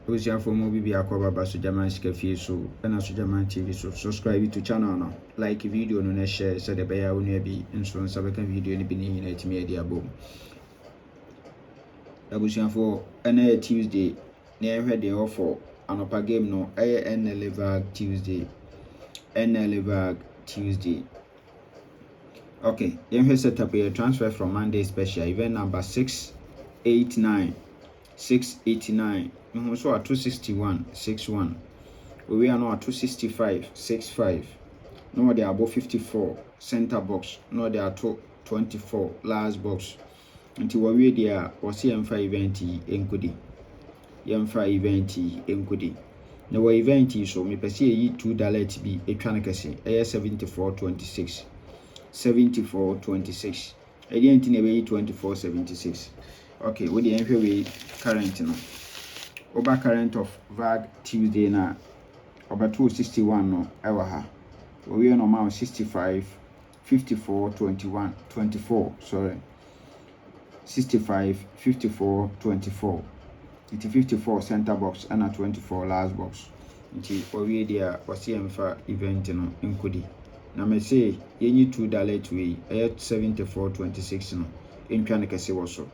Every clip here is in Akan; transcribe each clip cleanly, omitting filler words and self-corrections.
Osia for mo bibi akoba ba Sojaman Scafi so and Sojaman TV so subscribe to channel no like video no na share so the beya wonu bi nso nsa beka video ni bi ni na etimi ade abo. Osia for na Tuesday na ehwe de offer anopa game no Nla Vag Tuesday. Nla Vag Tuesday. Okay, you set up a transfer from Monday special event number 689. 689. So at 261 61. We are now at 265 65. No, they are above 54 center box. No, they are 24 last box. Until we there was M5 event enkudi. M5 event enkudi. Now we event so me pese yi $2 be a tranakase 74.26. 74.26. I didn't know 24.76. Okay, with the entry current now. Over current of Vag Tuesday na over 261 no ever ha. We are normal 65 54 21 24. Sorry. 65 54 24. It's 54 center box and a 24 last box. It's we there was for event no included. Na me say you need $2 to we 74.26 no. In trying to say also.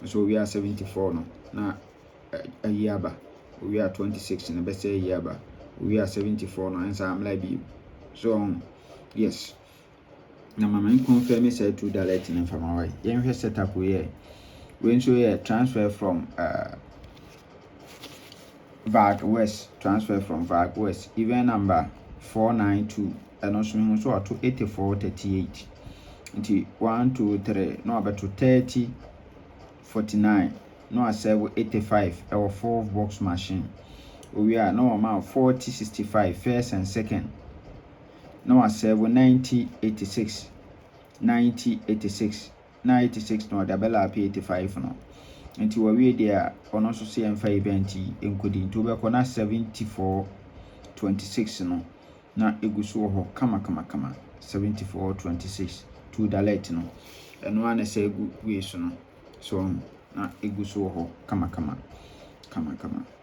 So we are 74 no. Na a year ba. We are 26 in the best year ba. We are 74 no. And so I'm like you. So yes. Now my man confirm say $2 in from our way. You set up we show a transfer from Vag West. Transfer from Vag West. Event number 492. And also so to 84.38. Until 1 2 3 no about to 30 49 no serve 85 our 4 box machine. We are no amount 40 65 first and second. No serve 90 86 90 86 96 no double up 85 no. Until we there on also see M5 event including to be 74.26 no. Na egusu ho kama 74.26 $2 no eno ana say egu we so no so na egusu ho kama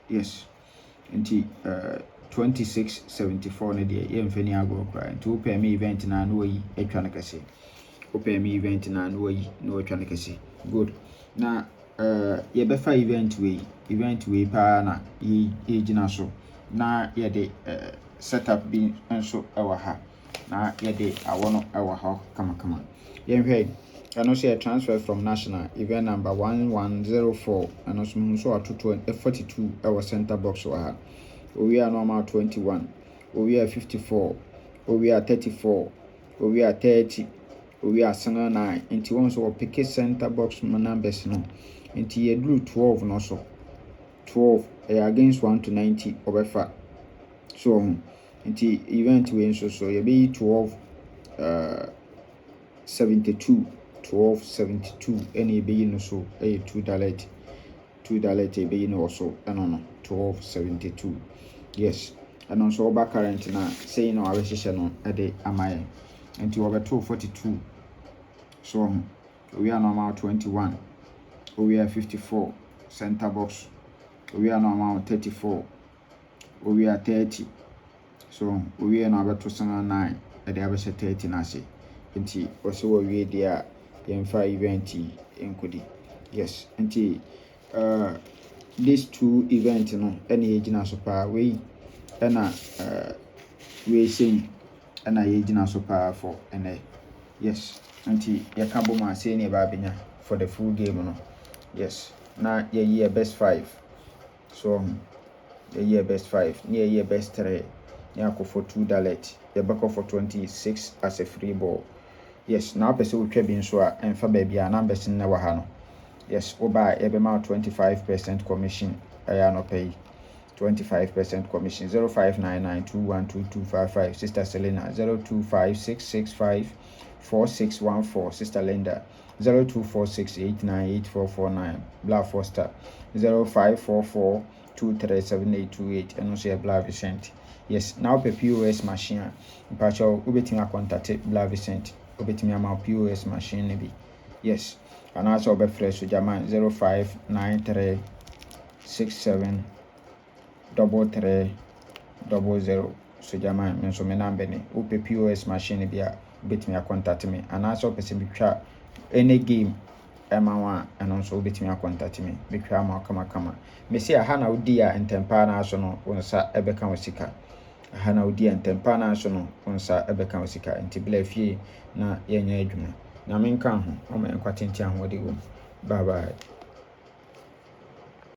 yes nti 26.74 no de ye mfani agro kra nti open me event na no yi etwa na kase open me event na no yi no etwa na kase good na ye be fa event we pa na ye gina so na ye de setup bi nso ewa ha na yede awono ewa ha kama yenhwe ano say transfer from national event number 1104 ano so atoto 42 ewa center box wa ha we are normal 21 we are 54 we are 34 we are 30 we are 9 into one so pick center box numbers no into ye drew 12 no so 12 against 1 to 90 obefa so nti event we so you be 12 72 1272 any be no so $2 $2 be no so no 1272 yes and also back current na say no awehye no de amaye nti we be 242 so we are normal 21 we are 54 center box we are normal 34 we are 30 so we are now about 9 at the average 30 nasi nti also we there yemfa event enkudi yes nti these two events no any agina so pa we na we sing na agina so pa for ene yes nti yakabo ma say ne ba benya for the full game no yes na ye best 5 so ye best 5 ye best 3 yako for $2 the back for 26 as a free ball yes now person we twa bi nso a emfa ba bia numbers na wa ha no yes oba e be ma 25% commission aya no pay 25% commission 0599212255 sister Selena 0256654614 sister Linda 0246898449 Black Foster 0544237828 and also Black Vicent. Yes, now per POS machine. Pacho ubetima contact Black Vicent. Ubetima ma POS machine nebi. Yes, and also be fresh to Jaman 059367 3300 so jama me so me number ni ope POS machine bia betimi contact me anaso pese bitwa any game emawa eno so betimi contact me bitwa ma kama me se aha na odi a ntempa na so no wonsa ebeka osika aha na odi a ntempa na so no wonsa ebeka osika enti bla fie na yenya adwuma na menka ho o me kwatenti ahode wo bye bye.